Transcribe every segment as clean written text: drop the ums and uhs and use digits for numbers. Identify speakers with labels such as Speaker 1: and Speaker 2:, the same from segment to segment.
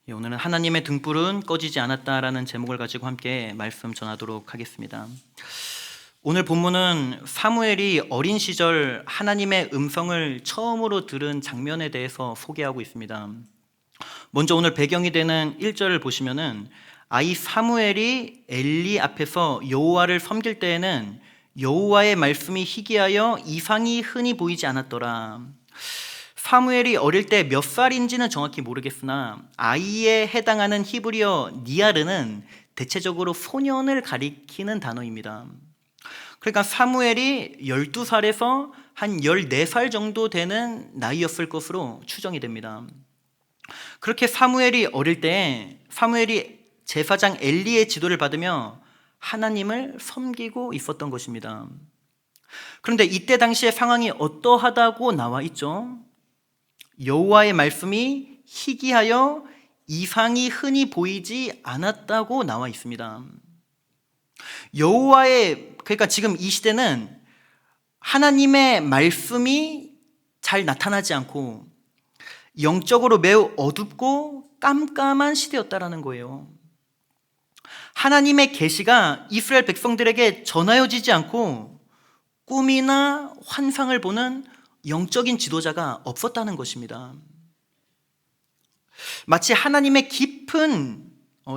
Speaker 1: 오늘은 하나님의 등불은 꺼지지 않았다라는 제목을 가지고 함께 말씀 전하도록 하겠습니다. 오늘 본문은 사무엘이 어린 시절 하나님의 음성을 처음으로 들은 장면에 대해서 소개하고 있습니다. 먼저 오늘 배경이 되는 1절을 보시면은 아이 사무엘이 엘리 앞에서 여호와를 섬길 때에는 여호와의 말씀이 희귀하여 이상이 흔히 보이지 않았더라. 사무엘이 어릴 때 몇 살인지는 정확히 모르겠으나 아이에 해당하는 히브리어 니아르는 대체적으로 소년을 가리키는 단어입니다. 그러니까 사무엘이 12살에서 한 14살 정도 되는 나이였을 것으로 추정이 됩니다. 그렇게 사무엘이 어릴 때 사무엘이 제사장 엘리의 지도를 받으며 하나님을 섬기고 있었던 것입니다. 그런데 이때 당시의 상황이 어떠하다고 나와 있죠? 여호와의 말씀이 희귀하여 이상이 흔히 보이지 않았다고 나와 있습니다. 그러니까 지금 이 시대는 하나님의 말씀이 잘 나타나지 않고 영적으로 매우 어둡고 깜깜한 시대였다라는 거예요. 하나님의 계시가 이스라엘 백성들에게 전하여지지 않고 꿈이나 환상을 보는 영적인 지도자가 없었다는 것입니다. 마치 하나님의 깊은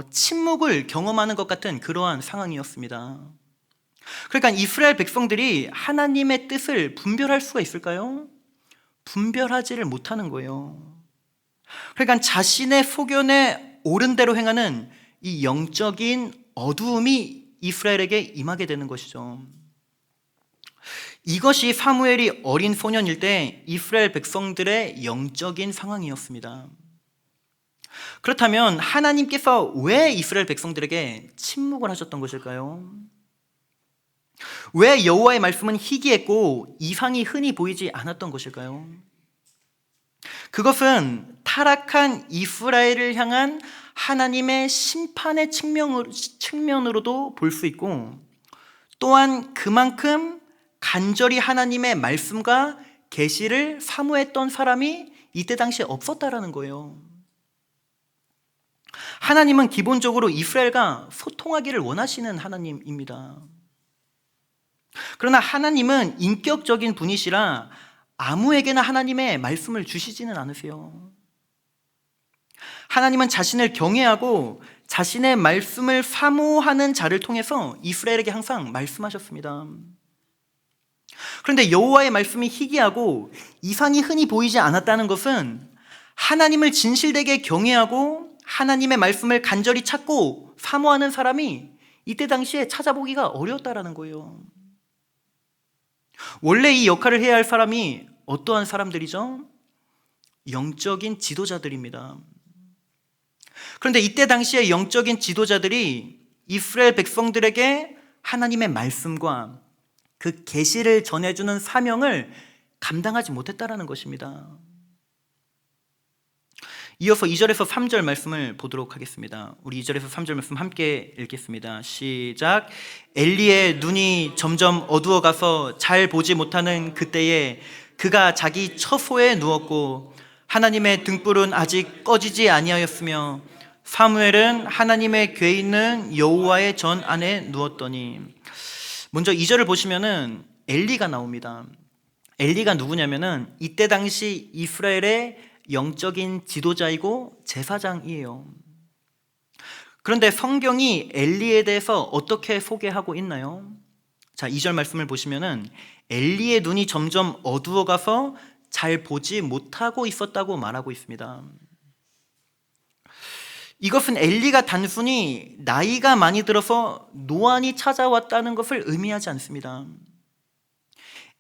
Speaker 1: 침묵을 경험하는 것 같은 그러한 상황이었습니다. 그러니까 이스라엘 백성들이 하나님의 뜻을 분별할 수가 있을까요? 분별하지를 못하는 거예요. 그러니까 자신의 소견에 옳은 대로 행하는 이 영적인 어두움이 이스라엘에게 임하게 되는 것이죠. 이것이 사무엘이 어린 소년일 때 이스라엘 백성들의 영적인 상황이었습니다. 그렇다면 하나님께서 왜 이스라엘 백성들에게 침묵을 하셨던 것일까요? 왜 여호와의 말씀은 희귀했고 이상이 흔히 보이지 않았던 것일까요? 그것은 타락한 이스라엘을 향한 하나님의 심판의 측면으로도 볼 수 있고, 또한 그만큼 간절히 하나님의 말씀과 계시를 사모했던 사람이 이때 당시에 없었다라는 거예요. 하나님은 기본적으로 이스라엘과 소통하기를 원하시는 하나님입니다. 그러나 하나님은 인격적인 분이시라 아무에게나 하나님의 말씀을 주시지는 않으세요. 하나님은 자신을 경외하고 자신의 말씀을 사모하는 자를 통해서 이스라엘에게 항상 말씀하셨습니다. 그런데 여호와의 말씀이 희귀하고 이상이 흔히 보이지 않았다는 것은 하나님을 진실되게 경외하고 하나님의 말씀을 간절히 찾고 사모하는 사람이 이때 당시에 찾아보기가 어려웠다라는 거예요. 원래 이 역할을 해야 할 사람이 어떠한 사람들이죠? 영적인 지도자들입니다. 그런데 이때 당시에 영적인 지도자들이 이스라엘 백성들에게 하나님의 말씀과 그 계시를 전해주는 사명을 감당하지 못했다라는 것입니다. 이어서 2절에서 3절 말씀을 보도록 하겠습니다. 우리 2절에서 3절 말씀 함께 읽겠습니다. 시작. 엘리의 눈이 점점 어두워가서 잘 보지 못하는 그때에 그가 자기 처소에 누웠고 하나님의 등불은 아직 꺼지지 아니하였으며 사무엘은 하나님의 궤 있는 여호와의 전 안에 누웠더니. 먼저 2절을 보시면은 엘리가 나옵니다. 엘리가 누구냐면은 이때 당시 이스라엘의 영적인 지도자이고 제사장이에요. 그런데 성경이 엘리에 대해서 어떻게 소개하고 있나요? 자, 2절 말씀을 보시면은 엘리의 눈이 점점 어두워가서 잘 보지 못하고 있었다고 말하고 있습니다. 이것은 엘리가 단순히 나이가 많이 들어서 노안이 찾아왔다는 것을 의미하지 않습니다.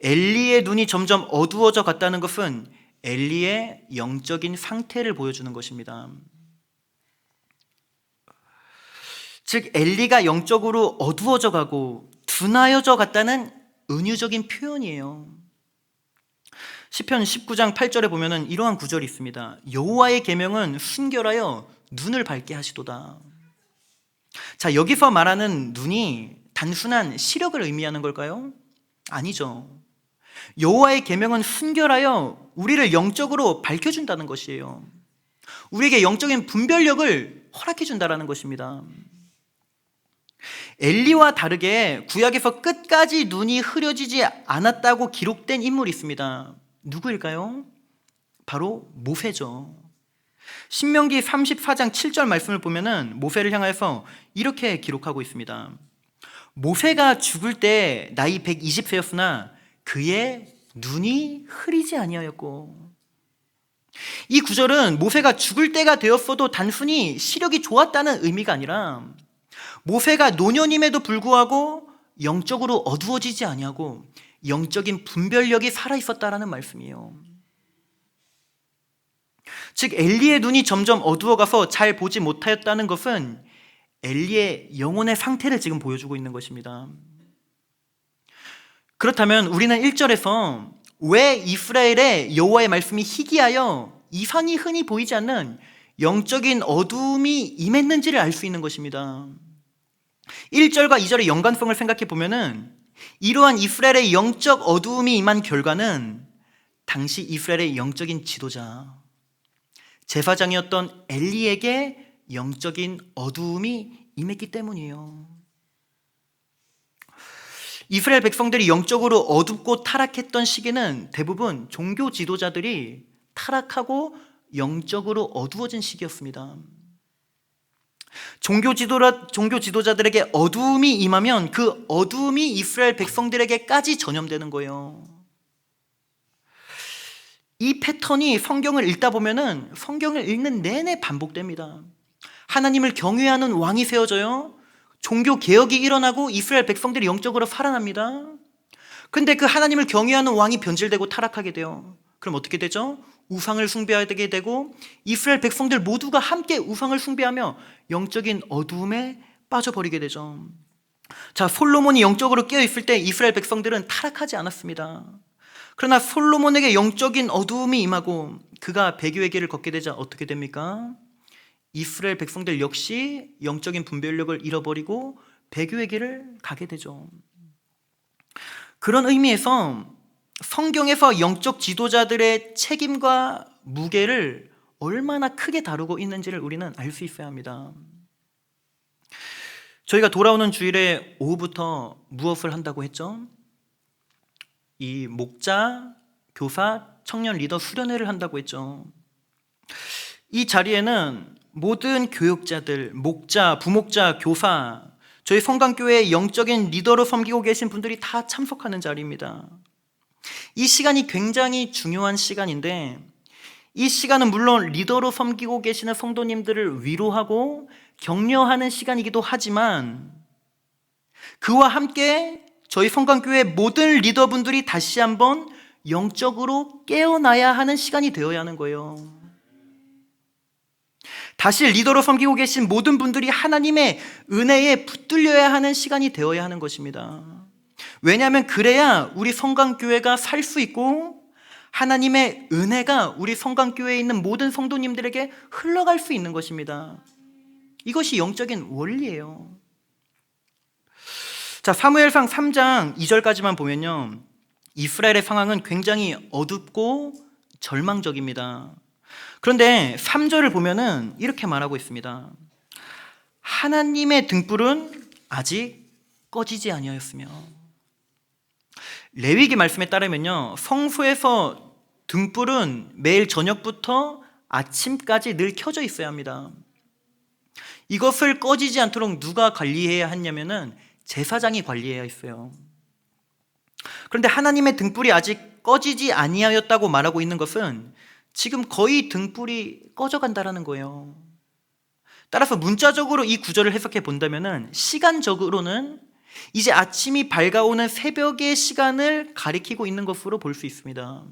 Speaker 1: 엘리의 눈이 점점 어두워져 갔다는 것은 엘리의 영적인 상태를 보여주는 것입니다. 즉 엘리가 영적으로 어두워져 가고 둔하여져 갔다는 은유적인 표현이에요. 시편 19장 8절에 보면은 이러한 구절이 있습니다. 여호와의 계명은 순결하여 눈을 밝게 하시도다. 자, 여기서 말하는 눈이 단순한 시력을 의미하는 걸까요? 아니죠. 여호와의 계명은 순결하여 우리를 영적으로 밝혀준다는 것이에요. 우리에게 영적인 분별력을 허락해 준다라는 것입니다. 엘리와 다르게 구약에서 끝까지 눈이 흐려지지 않았다고 기록된 인물이 있습니다. 누구일까요? 바로 모세죠. 신명기 34장 7절 말씀을 보면은 모세를 향해서 이렇게 기록하고 있습니다. 모세가 죽을 때 나이 120세였으나 그의 눈이 흐리지 아니하였고. 이 구절은 모세가 죽을 때가 되었어도 단순히 시력이 좋았다는 의미가 아니라 모세가 노년임에도 불구하고 영적으로 어두워지지 아니하고 영적인 분별력이 살아있었다라는 말씀이에요. 즉 엘리의 눈이 점점 어두워가서 잘 보지 못하였다는 것은 엘리의 영혼의 상태를 지금 보여주고 있는 것입니다. 그렇다면 우리는 1절에서 왜 이스라엘의 여호와의 말씀이 희귀하여 이상이 흔히 보이지 않는 영적인 어두움이 임했는지를 알 수 있는 것입니다. 1절과 2절의 연관성을 생각해 보면은 이러한 이스라엘의 영적 어두움이 임한 결과는 당시 이스라엘의 영적인 지도자 제사장이었던 엘리에게 영적인 어두움이 임했기 때문이에요. 이스라엘 백성들이 영적으로 어둡고 타락했던 시기는 대부분 종교 지도자들이 타락하고 영적으로 어두워진 시기였습니다. 종교 지도자들에게 어두움이 임하면 그 어두움이 이스라엘 백성들에게까지 전염되는 거예요. 이 패턴이 성경을 읽다 보면은 성경을 읽는 내내 반복됩니다. 하나님을 경외하는 왕이 세워져요. 종교 개혁이 일어나고 이스라엘 백성들이 영적으로 살아납니다. 근데 그 하나님을 경외하는 왕이 변질되고 타락하게 돼요. 그럼 어떻게 되죠? 우상을 숭배하게 되고 이스라엘 백성들 모두가 함께 우상을 숭배하며 영적인 어두움에 빠져버리게 되죠. 자, 솔로몬이 영적으로 깨어있을 때 이스라엘 백성들은 타락하지 않았습니다. 그러나 솔로몬에게 영적인 어두움이 임하고 그가 배교의 길을 걷게 되자 어떻게 됩니까? 이스라엘 백성들 역시 영적인 분별력을 잃어버리고 배교의 길을 가게 되죠. 그런 의미에서 성경에서 영적 지도자들의 책임과 무게를 얼마나 크게 다루고 있는지를 우리는 알 수 있어야 합니다. 저희가 돌아오는 주일에 오후부터 무엇을 한다고 했죠? 이 목자, 교사, 청년 리더 수련회를 한다고 했죠. 이 자리에는 모든 교육자들, 목자, 부목자, 교사, 저희 성강교회의 영적인 리더로 섬기고 계신 분들이 다 참석하는 자리입니다. 이 시간이 굉장히 중요한 시간인데 이 시간은 물론 리더로 섬기고 계시는 성도님들을 위로하고 격려하는 시간이기도 하지만 그와 함께 저희 성강교회 모든 리더분들이 다시 한번 영적으로 깨어나야 하는 시간이 되어야 하는 거예요. 다시 리더로 섬기고 계신 모든 분들이 하나님의 은혜에 붙들려야 하는 시간이 되어야 하는 것입니다. 왜냐하면 그래야 우리 성강교회가 살 수 있고 하나님의 은혜가 우리 성강교회에 있는 모든 성도님들에게 흘러갈 수 있는 것입니다. 이것이 영적인 원리예요. 자, 사무엘상 3장 2절까지만 보면요, 이스라엘의 상황은 굉장히 어둡고 절망적입니다. 그런데 3절을 보면은 이렇게 말하고 있습니다. 하나님의 등불은 아직 꺼지지 아니하였으며. 레위기 말씀에 따르면요, 성소에서 등불은 매일 저녁부터 아침까지 늘 켜져 있어야 합니다. 이것을 꺼지지 않도록 누가 관리해야 하냐면은 제사장이 관리해야 했어요. 그런데 하나님의 등불이 아직 꺼지지 아니하였다고 말하고 있는 것은 지금 거의 등불이 꺼져간다라는 거예요. 따라서 문자적으로 이 구절을 해석해 본다면은 시간적으로는 이제 아침이 밝아오는 새벽의 시간을 가리키고 있는 것으로 볼 수 있습니다.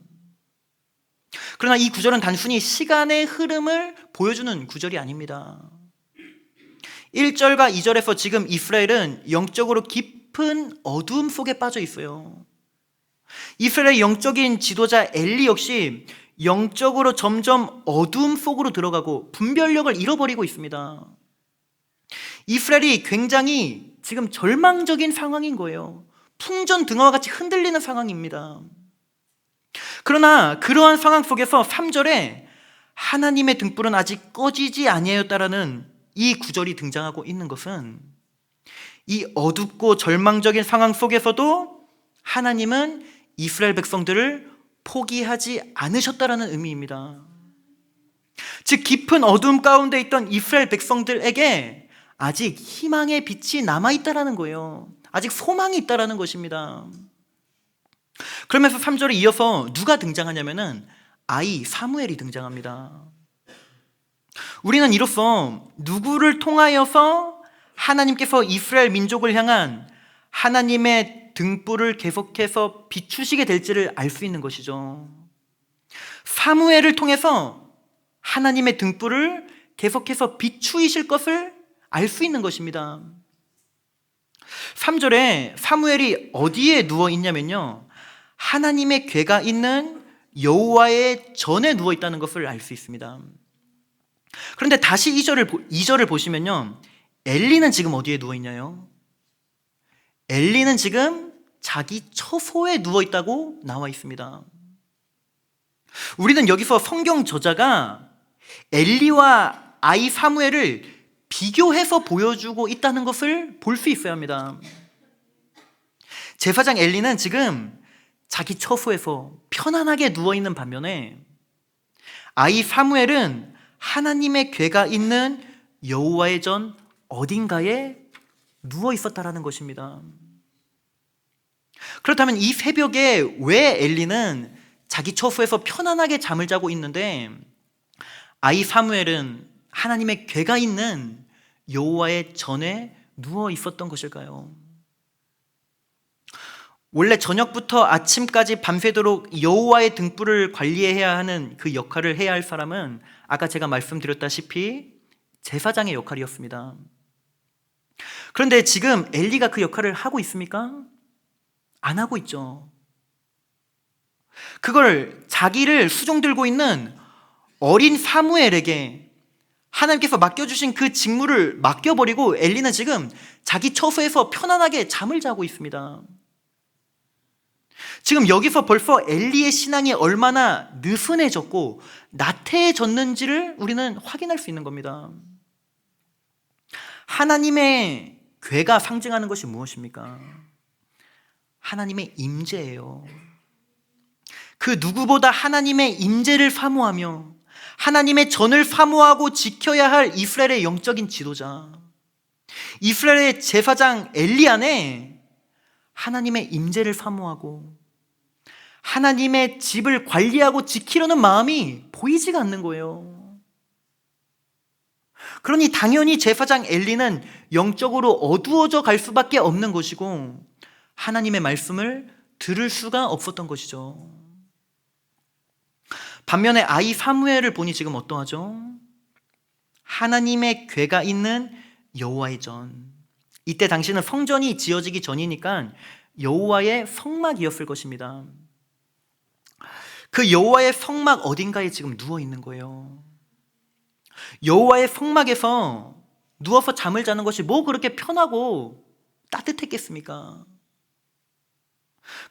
Speaker 1: 그러나 이 구절은 단순히 시간의 흐름을 보여주는 구절이 아닙니다. 1절과 2절에서 지금 이스라엘은 영적으로 깊은 어두움 속에 빠져 있어요. 이스라엘의 영적인 지도자 엘리 역시 영적으로 점점 어두움 속으로 들어가고 분별력을 잃어버리고 있습니다. 이스라엘이 굉장히 지금 절망적인 상황인 거예요. 풍전등화와 같이 흔들리는 상황입니다. 그러나 그러한 상황 속에서 3절에 하나님의 등불은 아직 꺼지지 아니하였다라는 이 구절이 등장하고 있는 것은 이 어둡고 절망적인 상황 속에서도 하나님은 이스라엘 백성들을 포기하지 않으셨다라는 의미입니다. 즉 깊은 어둠 가운데 있던 이스라엘 백성들에게 아직 희망의 빛이 남아있다라는 거예요. 아직 소망이 있다라는 것입니다. 그러면서 3절에 이어서 누가 등장하냐면은 아이 사무엘이 등장합니다. 우리는 이로써 누구를 통하여서 하나님께서 이스라엘 민족을 향한 하나님의 등불을 계속해서 비추시게 될지를 알 수 있는 것이죠. 사무엘을 통해서 하나님의 등불을 계속해서 비추이실 것을 알 수 있는 것입니다. 3절에 사무엘이 어디에 누워 있냐면요, 하나님의 궤가 있는 여호와의 전에 누워 있다는 것을 알 수 있습니다. 그런데 다시 2절을 보시면요, 엘리는 지금 어디에 누워 있냐요? 엘리는 지금 자기 처소에 누워 있다고 나와 있습니다. 우리는 여기서 성경 저자가 엘리와 아이 사무엘을 비교해서 보여주고 있다는 것을 볼 수 있어야 합니다. 제사장 엘리는 지금 자기 처소에서 편안하게 누워있는 반면에 아이 사무엘은 하나님의 궤가 있는 여호와의 전 어딘가에 누워 있었다라는 것입니다. 그렇다면 이 새벽에 왜 엘리는 자기 처소에서 편안하게 잠을 자고 있는데 아이 사무엘은 하나님의 궤가 있는 여호와의 전에 누워 있었던 것일까요? 원래 저녁부터 아침까지 밤새도록 여호와의 등불을 관리해야 하는 그 역할을 해야 할 사람은 아까 제가 말씀드렸다시피 제사장의 역할이었습니다. 그런데 지금 엘리가 그 역할을 하고 있습니까? 안 하고 있죠. 그걸 자기를 수종 들고 있는 어린 사무엘에게 하나님께서 맡겨주신 그 직무를 맡겨버리고 엘리는 지금 자기 처소에서 편안하게 잠을 자고 있습니다. 지금 여기서 벌써 엘리의 신앙이 얼마나 느슨해졌고 나태해졌는지를 우리는 확인할 수 있는 겁니다. 하나님의 궤가 상징하는 것이 무엇입니까? 하나님의 임재예요. 그 누구보다 하나님의 임재를 사모하며 하나님의 전을 사모하고 지켜야 할 이스라엘의 영적인 지도자, 이스라엘의 제사장 엘리 안에 하나님의 임재를 사모하고 하나님의 집을 관리하고 지키려는 마음이 보이지가 않는 거예요. 그러니 당연히 제사장 엘리는 영적으로 어두워져 갈 수밖에 없는 것이고 하나님의 말씀을 들을 수가 없었던 것이죠. 반면에 아이 사무엘을 보니 지금 어떠하죠? 하나님의 궤가 있는 여호와의 전. 이때 당시는 성전이 지어지기 전이니까 여호와의 성막이었을 것입니다. 그 여호와의 성막 어딘가에 지금 누워 있는 거예요. 여호와의 성막에서 누워서 잠을 자는 것이 뭐 그렇게 편하고 따뜻했겠습니까?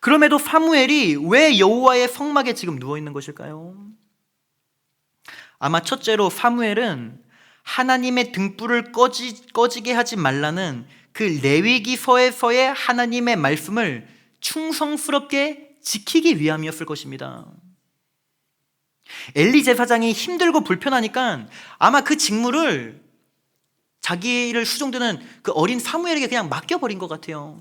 Speaker 1: 그럼에도 사무엘이 왜 여호와의 성막에 지금 누워 있는 것일까요? 아마 첫째로 사무엘은 하나님의 등불을 꺼지게 하지 말라는 그 레위기서에서의 하나님의 말씀을 충성스럽게 지키기 위함이었을 것입니다. 엘리 제사장이 힘들고 불편하니까 아마 그 직무를 자기를 수종드는 그 어린 사무엘에게 그냥 맡겨버린 것 같아요.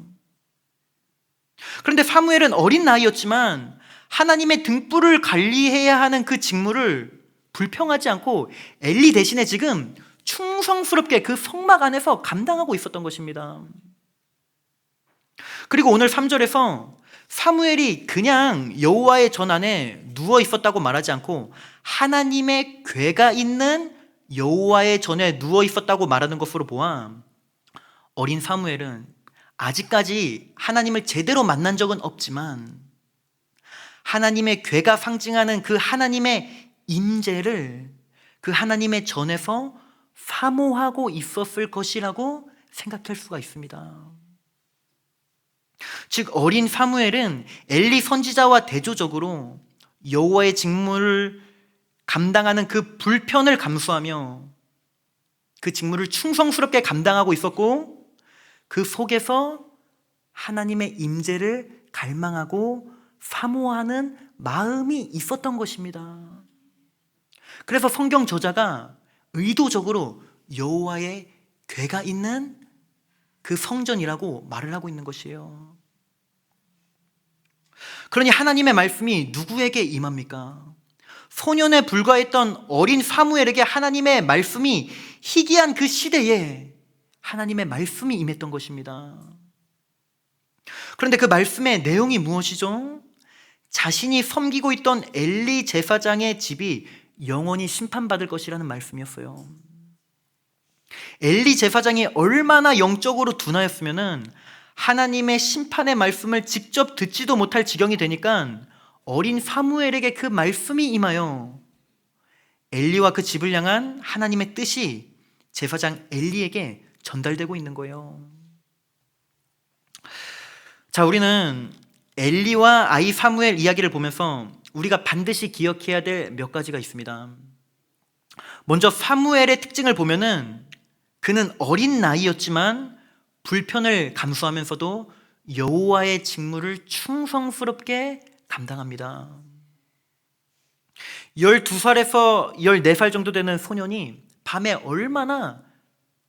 Speaker 1: 그런데 사무엘은 어린 나이였지만 하나님의 등불을 관리해야 하는 그 직무를 불평하지 않고 엘리 대신에 지금 충성스럽게 그 성막 안에서 감당하고 있었던 것입니다. 그리고 오늘 3절에서 사무엘이 그냥 여호와의 전 안에 누워 있었다고 말하지 않고 하나님의 궤가 있는 여호와의 전에 누워 있었다고 말하는 것으로 보아 어린 사무엘은 아직까지 하나님을 제대로 만난 적은 없지만 하나님의 궤가 상징하는 그 하나님의 임재를 그 하나님의 전에서 사모하고 있었을 것이라고 생각할 수가 있습니다. 즉 어린 사무엘은 엘리 선지자와 대조적으로 여호와의 직무를 감당하는 그 불편을 감수하며 그 직무를 충성스럽게 감당하고 있었고, 그 속에서 하나님의 임재를 갈망하고 사모하는 마음이 있었던 것입니다. 그래서 성경 저자가 의도적으로 여호와의 궤가 있는 그 성전이라고 말을 하고 있는 것이에요. 그러니 하나님의 말씀이 누구에게 임합니까? 소년에 불과했던 어린 사무엘에게 하나님의 말씀이 희귀한 그 시대에 하나님의 말씀이 임했던 것입니다. 그런데 그 말씀의 내용이 무엇이죠? 자신이 섬기고 있던 엘리 제사장의 집이 영원히 심판받을 것이라는 말씀이었어요. 엘리 제사장이 얼마나 영적으로 둔하였으면은 하나님의 심판의 말씀을 직접 듣지도 못할 지경이 되니까 어린 사무엘에게 그 말씀이 임하여 엘리와 그 집을 향한 하나님의 뜻이 제사장 엘리에게 전달되고 있는 거예요. 자, 우리는 엘리와 아이 사무엘 이야기를 보면서 우리가 반드시 기억해야 될 몇 가지가 있습니다. 먼저 사무엘의 특징을 보면은 그는 어린 나이였지만 불편을 감수하면서도 여호와의 직무를 충성스럽게 감당합니다. 12살에서 14살 정도 되는 소년이 밤에 얼마나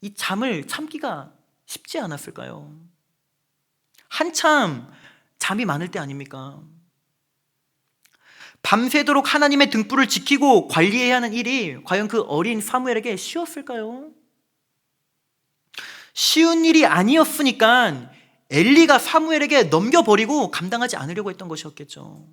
Speaker 1: 이 잠을 참기가 쉽지 않았을까요? 한참 잠이 많을 때 아닙니까? 밤새도록 하나님의 등불을 지키고 관리해야 하는 일이 과연 그 어린 사무엘에게 쉬웠을까요? 쉬운 일이 아니었으니까 엘리가 사무엘에게 넘겨버리고 감당하지 않으려고 했던 것이었겠죠.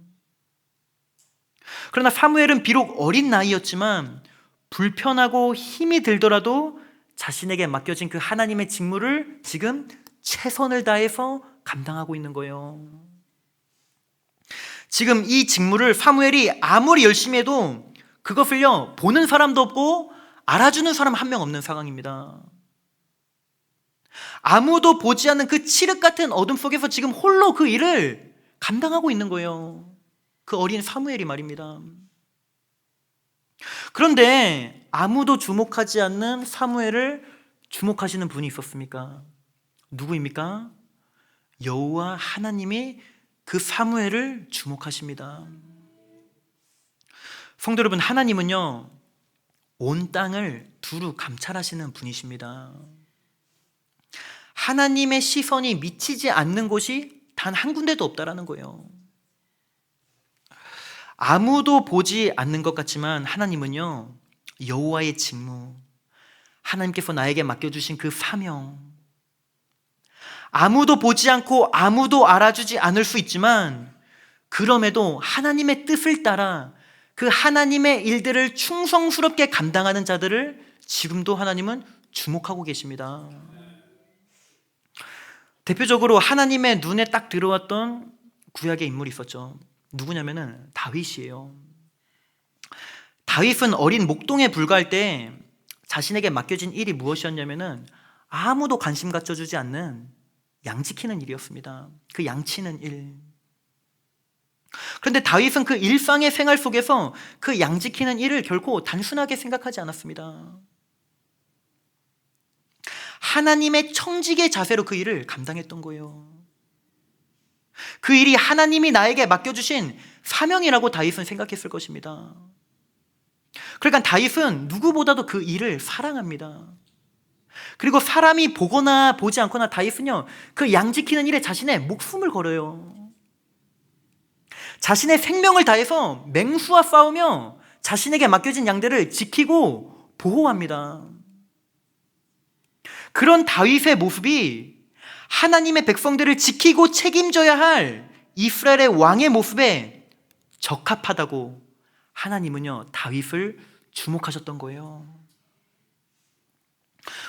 Speaker 1: 그러나 사무엘은 비록 어린 나이였지만 불편하고 힘이 들더라도 자신에게 맡겨진 그 하나님의 직무를 지금 최선을 다해서 감당하고 있는 거예요. 지금 이 직무를 사무엘이 아무리 열심히 해도 그것을요 보는 사람도 없고 알아주는 사람 한 명 없는 상황입니다. 아무도 보지 않는 그 칠흑 같은 어둠 속에서 지금 홀로 그 일을 감당하고 있는 거예요. 그 어린 사무엘이 말입니다. 그런데 아무도 주목하지 않는 사무엘을 주목하시는 분이 있었습니까? 누구입니까? 여호와 하나님이 그 사무엘을 주목하십니다. 성도 여러분, 하나님은요 온 땅을 두루 감찰하시는 분이십니다. 하나님의 시선이 미치지 않는 곳이 단 한 군데도 없다라는 거예요. 아무도 보지 않는 것 같지만 하나님은요 여호와의 직무, 하나님께서 나에게 맡겨주신 그 사명, 아무도 보지 않고 아무도 알아주지 않을 수 있지만 그럼에도 하나님의 뜻을 따라 그 하나님의 일들을 충성스럽게 감당하는 자들을 지금도 하나님은 주목하고 계십니다. 대표적으로 하나님의 눈에 딱 들어왔던 구약의 인물이 있었죠. 누구냐면은 다윗이에요. 다윗은 어린 목동에 불과할 때 자신에게 맡겨진 일이 무엇이었냐면은 아무도 관심 갖춰주지 않는 양 지키는 일이었습니다. 그 양 치는 일. 그런데 다윗은 그 일상의 생활 속에서 그 양 지키는 일을 결코 단순하게 생각하지 않았습니다. 하나님의 청직의 자세로 그 일을 감당했던 거예요. 그 일이 하나님이 나에게 맡겨주신 사명이라고 다윗은 생각했을 것입니다. 그러니까 다윗은 누구보다도 그 일을 사랑합니다. 그리고 사람이 보거나 보지 않거나 다윗은요 그 양 지키는 일에 자신의 목숨을 걸어요. 자신의 생명을 다해서 맹수와 싸우며 자신에게 맡겨진 양들을 지키고 보호합니다. 그런 다윗의 모습이 하나님의 백성들을 지키고 책임져야 할 이스라엘의 왕의 모습에 적합하다고 하나님은요 다윗을 주목하셨던 거예요.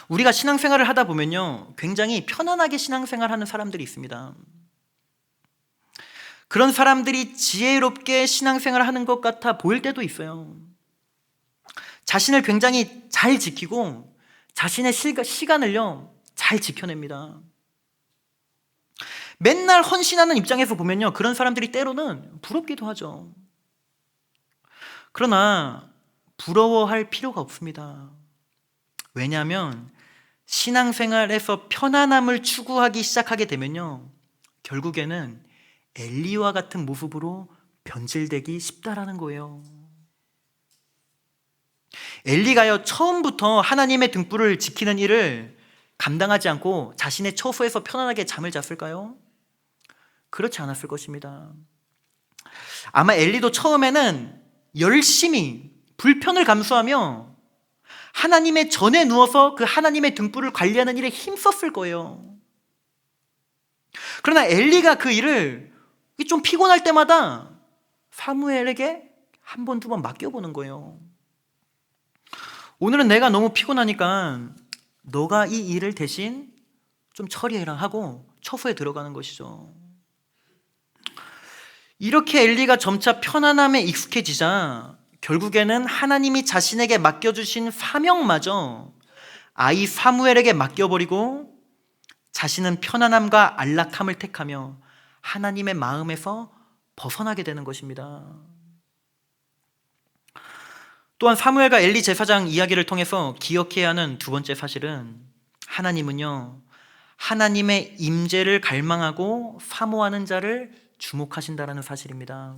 Speaker 1: 우리가 신앙생활을 하다 보면요 굉장히 편안하게 신앙생활하는 사람들이 있습니다. 그런 사람들이 지혜롭게 신앙생활을 하는 것 같아 보일 때도 있어요. 자신을 굉장히 잘 지키고 자신의 시간을요 잘 지켜냅니다. 맨날 헌신하는 입장에서 보면요 그런 사람들이 때로는 부럽기도 하죠. 그러나 부러워할 필요가 없습니다. 왜냐하면 신앙생활에서 편안함을 추구하기 시작하게 되면요, 결국에는 엘리와 같은 모습으로 변질되기 쉽다라는 거예요. 엘리가요, 처음부터 하나님의 등불을 지키는 일을 감당하지 않고 자신의 처소에서 편안하게 잠을 잤을까요? 그렇지 않았을 것입니다. 아마 엘리도 처음에는 열심히 불편을 감수하며 하나님의 전에 누워서 그 하나님의 등불을 관리하는 일에 힘썼을 거예요. 그러나 엘리가 그 일을 좀 피곤할 때마다 사무엘에게 한 번, 두 번 맡겨보는 거예요. 오늘은 내가 너무 피곤하니까 너가 이 일을 대신 좀 처리해라 하고 처소에 들어가는 것이죠. 이렇게 엘리가 점차 편안함에 익숙해지자 결국에는 하나님이 자신에게 맡겨주신 사명마저 아이 사무엘에게 맡겨버리고 자신은 편안함과 안락함을 택하며 하나님의 마음에서 벗어나게 되는 것입니다. 또한 사무엘과 엘리 제사장 이야기를 통해서 기억해야 하는 두 번째 사실은, 하나님은요, 하나님의 임재를 갈망하고 사모하는 자를 주목하신다는 사실입니다.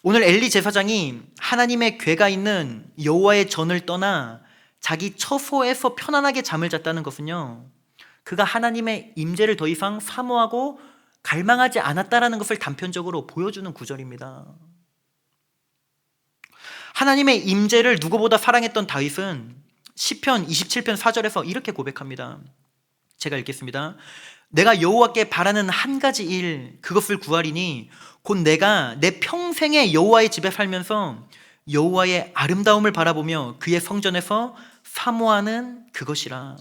Speaker 1: 오늘 엘리 제사장이 하나님의 궤가 있는 여호와의 전을 떠나 자기 처소에서 편안하게 잠을 잤다는 것은요, 그가 하나님의 임재를 더 이상 사모하고 갈망하지 않았다라는 것을 단편적으로 보여주는 구절입니다. 하나님의 임재를 누구보다 사랑했던 다윗은 시편 27편 4절에서 이렇게 고백합니다. 제가 읽겠습니다. 내가 여호와께 바라는 한 가지 일, 그것을 구하리니 곧 내가 내 평생에 여호와의 집에 살면서 여호와의 아름다움을 바라보며 그의 성전에서 사모하는 그것이라.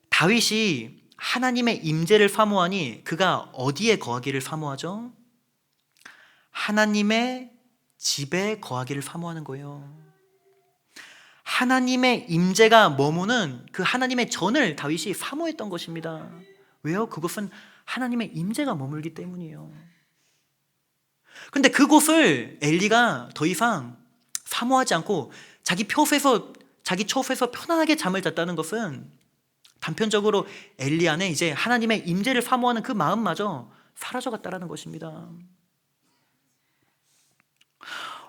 Speaker 1: 다윗이 하나님의 임재를 사모하니 그가 어디에 거하기를 사모하죠? 하나님의 집에 거하기를 사모하는 거예요. 하나님의 임재가 머무는 그 하나님의 전을 다윗이 사모했던 것입니다. 왜요? 그것은 하나님의 임재가 머물기 때문이에요. 그런데 그곳을 엘리가 더 이상 사모하지 않고 자기 처소에서 편안하게 잠을 잤다는 것은 단편적으로 엘리 안에 이제 하나님의 임재를 사모하는 그 마음마저 사라져갔다는 것입니다.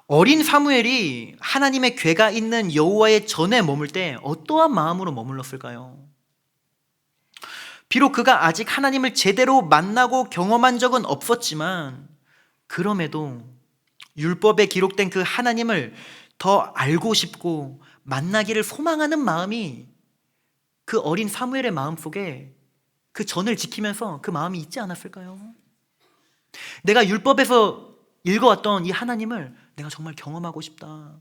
Speaker 1: 어린 사무엘이 하나님의 궤가 있는 여호와의 전에 머물 때 어떠한 마음으로 머물렀을까요? 비록 그가 아직 하나님을 제대로 만나고 경험한 적은 없었지만 그럼에도 율법에 기록된 그 하나님을 더 알고 싶고 만나기를 소망하는 마음이 그 어린 사무엘의 마음속에 그 전을 지키면서 그 마음이 있지 않았을까요? 내가 율법에서 읽어왔던 이 하나님을 내가 정말 경험하고 싶다.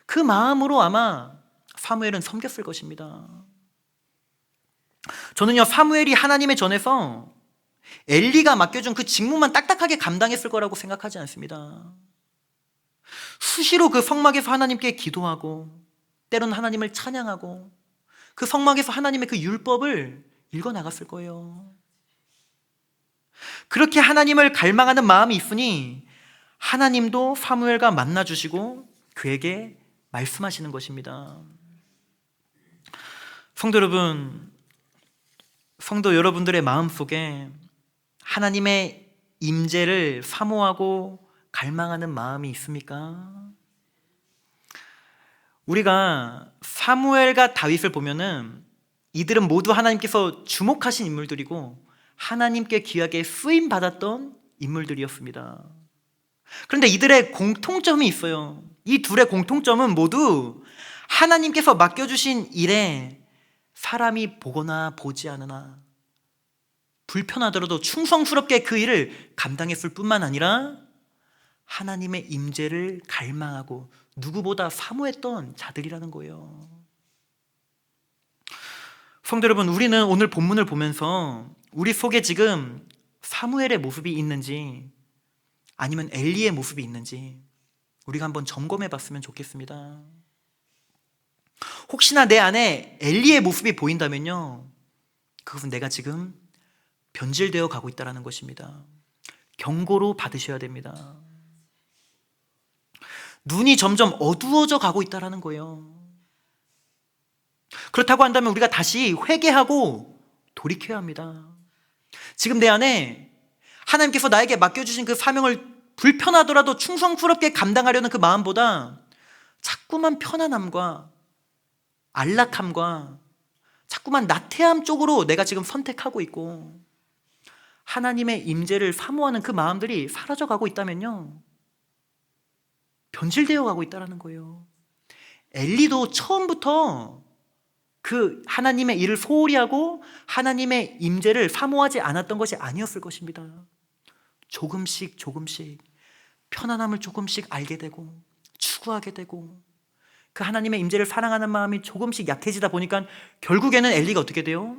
Speaker 1: 그 마음으로 아마 사무엘은 섬겼을 것입니다. 저는요, 사무엘이 하나님의 전에서 엘리가 맡겨준 그 직무만 딱딱하게 감당했을 거라고 생각하지 않습니다. 수시로 그 성막에서 하나님께 기도하고 때로는 하나님을 찬양하고 그 성막에서 하나님의 그 율법을 읽어나갔을 거예요. 그렇게 하나님을 갈망하는 마음이 있으니 하나님도 사무엘과 만나주시고 그에게 말씀하시는 것입니다. 성도 여러분, 성도 여러분들의 마음속에 하나님의 임재를 사모하고 갈망하는 마음이 있습니까? 우리가 사무엘과 다윗을 보면은 이들은 모두 하나님께서 주목하신 인물들이고 하나님께 귀하게 쓰임 받았던 인물들이었습니다. 그런데 이들의 공통점이 있어요. 이 둘의 공통점은 모두 하나님께서 맡겨주신 일에 사람이 보거나 보지 않으나 불편하더라도 충성스럽게 그 일을 감당했을 뿐만 아니라 하나님의 임재를 갈망하고 누구보다 사모했던 자들이라는 거예요. 성도 여러분, 우리는 오늘 본문을 보면서 우리 속에 지금 사무엘의 모습이 있는지 아니면 엘리의 모습이 있는지 우리가 한번 점검해 봤으면 좋겠습니다. 혹시나 내 안에 엘리의 모습이 보인다면요, 그것은 내가 지금 변질되어 가고 있다는 것입니다. 경고로 받으셔야 됩니다. 눈이 점점 어두워져 가고 있다는 거예요. 그렇다고 한다면 우리가 다시 회개하고 돌이켜야 합니다. 지금 내 안에 하나님께서 나에게 맡겨주신 그 사명을 불편하더라도 충성스럽게 감당하려는 그 마음보다 자꾸만 편안함과 안락함과 자꾸만 나태함 쪽으로 내가 지금 선택하고 있고 하나님의 임재를 사모하는 그 마음들이 사라져가고 있다면요, 변질되어 가고 있다는 거예요. 엘리도 처음부터 그 하나님의 일을 소홀히 하고 하나님의 임재를 사모하지 않았던 것이 아니었을 것입니다. 조금씩 편안함을 조금씩 알게 되고 추구하게 되고 그 하나님의 임재를 사랑하는 마음이 조금씩 약해지다 보니까 결국에는 엘리가 어떻게 돼요?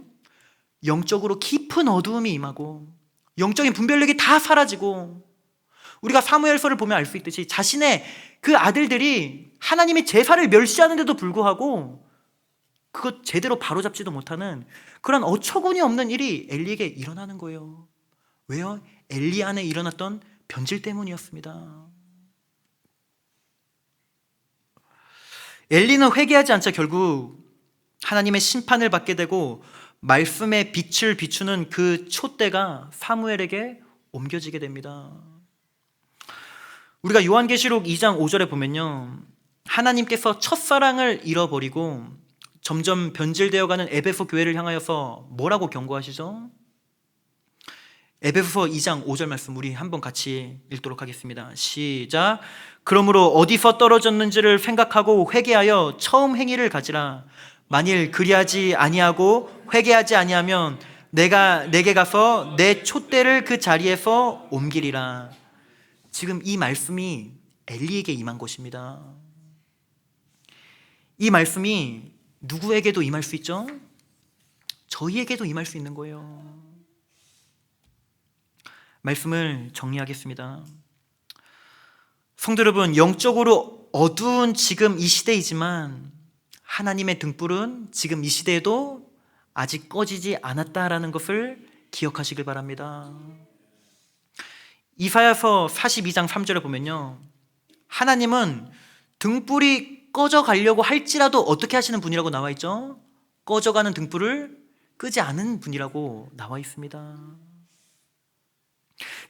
Speaker 1: 영적으로 깊은 어두움이 임하고 영적인 분별력이 다 사라지고, 우리가 사무엘서를 보면 알 수 있듯이 자신의 그 아들들이 하나님의 제사를 멸시하는데도 불구하고 그것 제대로 바로잡지도 못하는 그런 어처구니 없는 일이 엘리에게 일어나는 거예요. 왜요? 엘리 안에 일어났던 변질 때문이었습니다. 엘리는 회개하지 않자 결국 하나님의 심판을 받게 되고 말씀의 빛을 비추는 그 촛대가 사무엘에게 옮겨지게 됩니다. 우리가 요한계시록 2장 5절에 보면요, 하나님께서 첫사랑을 잃어버리고 점점 변질되어가는 에베소 교회를 향하여서 뭐라고 경고하시죠? 에베소서 2장 5절 말씀 우리 한번 같이 읽도록 하겠습니다. 시작. 그러므로 어디서 떨어졌는지를 생각하고 회개하여 처음 행위를 가지라. 만일 그리하지 아니하고 회개하지 아니하면 내가 내게 가서 내 촛대를 그 자리에서 옮기리라. 지금 이 말씀이 엘리에게 임한 것입니다. 이 말씀이 누구에게도 임할 수 있죠? 저희에게도 임할 수 있는 거예요. 말씀을 정리하겠습니다. 성도 여러분, 영적으로 어두운 지금 이 시대이지만 하나님의 등불은 지금 이 시대에도 아직 꺼지지 않았다라는 것을 기억하시길 바랍니다. 이사야서 42장 3절에 보면요, 하나님은 등불이 꺼져 가려고 할지라도 어떻게 하시는 분이라고 나와 있죠? 꺼져가는 등불을 끄지 않은 분이라고 나와 있습니다.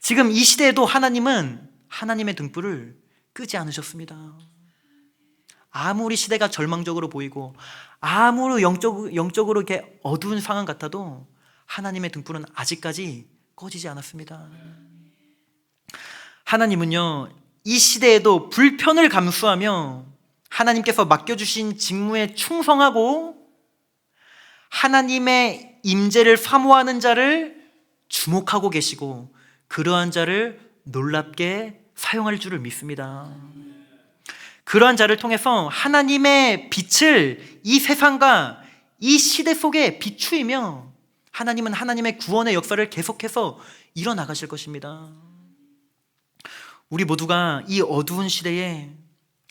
Speaker 1: 지금 이 시대에도 하나님은 하나님의 등불을 끄지 않으셨습니다. 아무리 시대가 절망적으로 보이고 아무리 영적으로 이렇게 어두운 상황 같아도 하나님의 등불은 아직까지 꺼지지 않았습니다. 하나님은요, 이 시대에도 불편을 감수하며 하나님께서 맡겨주신 직무에 충성하고 하나님의 임재를 사모하는 자를 주목하고 계시고 그러한 자를 놀랍게 사용할 줄을 믿습니다. 그러한 자를 통해서 하나님의 빛을 이 세상과 이 시대 속에 비추이며 하나님은 하나님의 구원의 역사를 계속해서 이뤄나가실 것입니다. 우리 모두가 이 어두운 시대에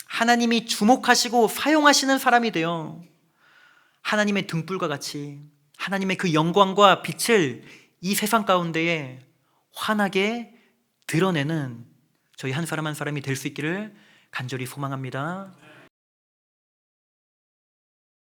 Speaker 1: 하나님이 주목하시고 사용하시는 사람이 되어 하나님의 등불과 같이 하나님의 그 영광과 빛을 이 세상 가운데에 환하게 드러내는 저희 한 사람 한 사람이 될 수 있기를 간절히 소망합니다.